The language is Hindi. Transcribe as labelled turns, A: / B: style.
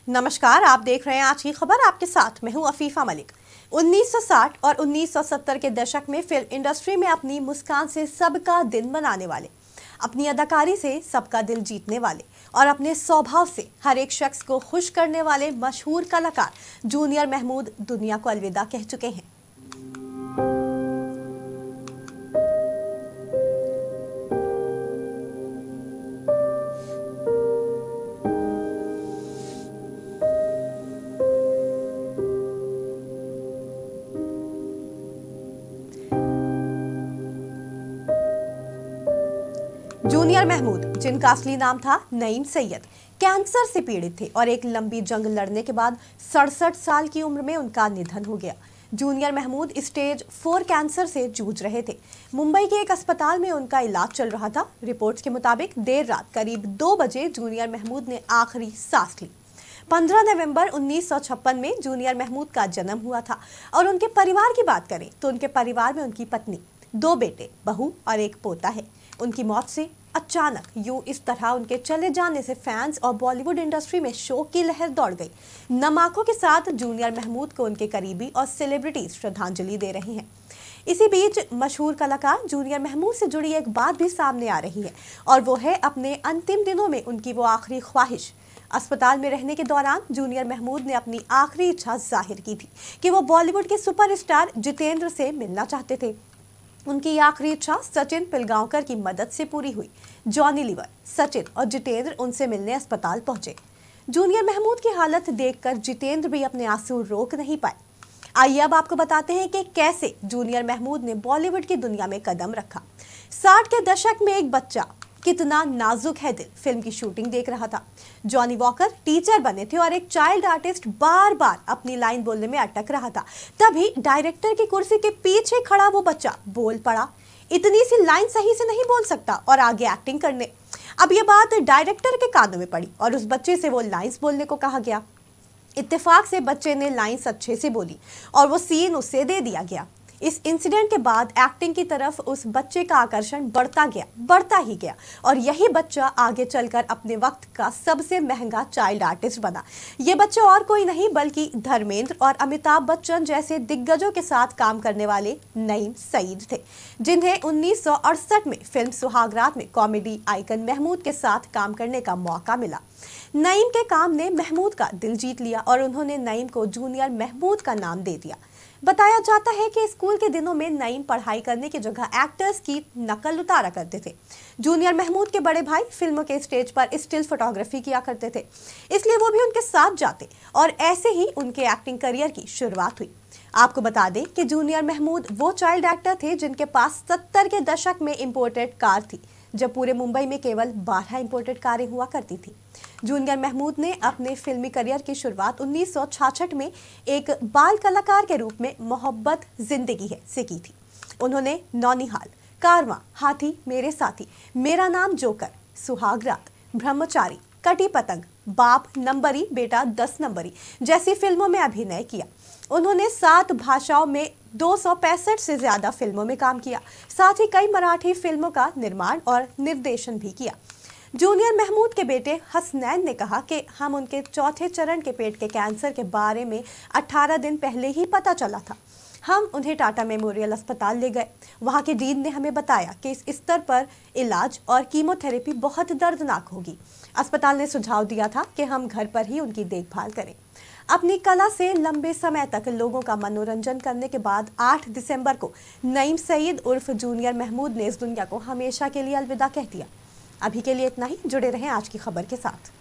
A: नमस्कार, आप देख रहे हैं आज की खबर। आपके साथ मैं हूं अफीफा मलिक। 1960 और 1970 के दशक में फिल्म इंडस्ट्री में अपनी मुस्कान से सबका दिन बनाने वाले, अपनी अदाकारी से सबका दिल जीतने वाले और अपने स्वभाव से हर एक शख्स को खुश करने वाले मशहूर कलाकार जूनियर महमूद दुनिया को अलविदा कह चुके हैं। जूनियर महमूद, जिनका असली नाम था नईम सैयद, कैंसर से पीड़ित थे और एक लंबी जंग लड़ने के बाद 67 साल की उम्र में उनका निधन हो गया। जूनियर महमूद स्टेज 4 कैंसर से जूझ रहे थे। मुंबई के एक अस्पताल में उनका इलाज चल रहा था। रिपोर्ट्स के मुताबिक देर रात करीब 2 बजे जूनियर महमूद ने आखिरी सांस ली। 15 नवंबर 1956 में जूनियर महमूद का जन्म हुआ था और उनके परिवार की बात करें तो उनके परिवार में उनकी पत्नी, 2 बेटे, बहू और एक पोता है। उनकी मौत से अचानक यूं इस तरह उनके चले जाने से फैंस और बॉलीवुड इंडस्ट्री में शोक की लहर दौड़ गई। नम आंखों के साथ जूनियर महमूद को उनके करीबी और सेलिब्रिटीज श्रद्धांजलि दे रहे हैं। इसी बीच मशहूर कलाकार जूनियर महमूद से जुड़ी एक बात भी सामने आ रही है और वो है अपने अंतिम दिनों में उनकी वो आखिरी ख्वाहिश। अस्पताल में रहने के दौरान जूनियर महमूद ने अपनी आखिरी इच्छा जाहिर की थी कि वो बॉलीवुड के सुपरस्टार जितेंद्र से मिलना चाहते थे। उनकी आखिरी इच्छा सचिन पिलगांवकर की मदद से पूरी हुई। जॉनी लीवर, सचिन और जितेंद्र उनसे मिलने अस्पताल पहुंचे। जूनियर महमूद की हालत देखकर जितेंद्र भी अपने आंसू रोक नहीं पाए। आइए अब आपको बताते हैं कि कैसे जूनियर महमूद ने बॉलीवुड की दुनिया में कदम रखा। 60 के दशक में एक बच्चा कितना नाजुक है दिल फिल्म की शूटिंग देख रहा था। जॉनी वॉकर टीचर बने थे और एक चाइल्ड आर्टिस्ट बार बार अपनी लाइन बोलने में अटक रहा था। तभी डायरेक्टर की कुर्सी के पीछे खड़ा वो बच्चा बोल पड़ा। इतनी सी लाइन सही से नहीं बोल सकता और आगे एक्टिंग करने। अब ये बात डायरेक्टर के कानों में पड़ी और उस बच्चे से वो लाइंस बोलने को कहा गया। इत्तेफाक से बच्चे ने लाइंस अच्छे से बोली और वो सीन उससे दे दिया गया। इस इंसिडेंट के बाद एक्टिंग की तरफ उस बच्चे का आकर्षण बढ़ता ही गया और यही बच्चा आगे चलकर अपने वक्त का सबसे महंगा चाइल्ड आर्टिस्ट बना। ये बच्चा और कोई नहीं बल्कि धर्मेंद्र और अमिताभ बच्चन जैसे दिग्गजों के साथ काम करने वाले नईम सईद थे, जिन्हें 1968 में फिल्म सुहागरात में कॉमेडी आइकन महमूद के साथ काम करने का मौका मिला। नईम के काम ने महमूद का दिल जीत लिया और उन्होंने नईम को जूनियर महमूद का नाम दे दिया। बताया जाता है कि स्कूल के दिनों में नईम पढ़ाई करने की जगह एक्टर्स की नकल उतारा करते थे। जूनियर महमूद के बड़े भाई फिल्मों के स्टेज पर स्टिल फोटोग्राफी किया करते थे, इसलिए वो भी उनके साथ जाते और ऐसे ही उनके एक्टिंग करियर की शुरुआत हुई। आपको बता दें कि जूनियर महमूद वो चाइल्ड एक्टर थे जिनके पास 70 के दशक में इंपोर्टेड कार थी, जब पूरे मुंबई में केवल 12 इंपोर्टेड कारें हुआ करती थी। जूनियर महमूद ने अपने फिल्मी करियर की शुरुआत 1966 में एक बाल कलाकार के रूप में मोहब्बत जिंदगी है से की थी। उन्होंने नौनिहाल, कारवां, हाथी मेरे साथी, मेरा नाम जोकर, सुहागरात, ब्रह्मचारी, कटी पतंग, बाप नंबरी बेटा 10 नंबरी जैसी फिल्मों में अभिनय किया। उन्होंने 7 भाषाओं में 265 से ज्यादा फिल्मों में काम किया। साथ ही कई मराठी फिल्मों का निर्माण और निर्देशन भी किया। जूनियर महमूद के बेटे हसनैन ने कहा कि हम उनके चौथे चरण के पेट के कैंसर के बारे में 18 दिन पहले ही पता चला था। हम उन्हें टाटा मेमोरियल अस्पताल ले गए। वहाँ के डीन ने हमें बताया कि इस स्तर पर इलाज और कीमोथेरेपी बहुत दर्दनाक होगी। अस्पताल ने सुझाव दिया था कि हम घर पर ही उनकी देखभाल करें। अपनी कला से लंबे समय तक लोगों का मनोरंजन करने के बाद 8 दिसंबर को नईम सईद उर्फ जूनियर महमूद ने इस दुनिया को हमेशा के लिए अलविदा कह दिया। अभी के लिए इतना ही। जुड़े रहें आज की खबर के साथ।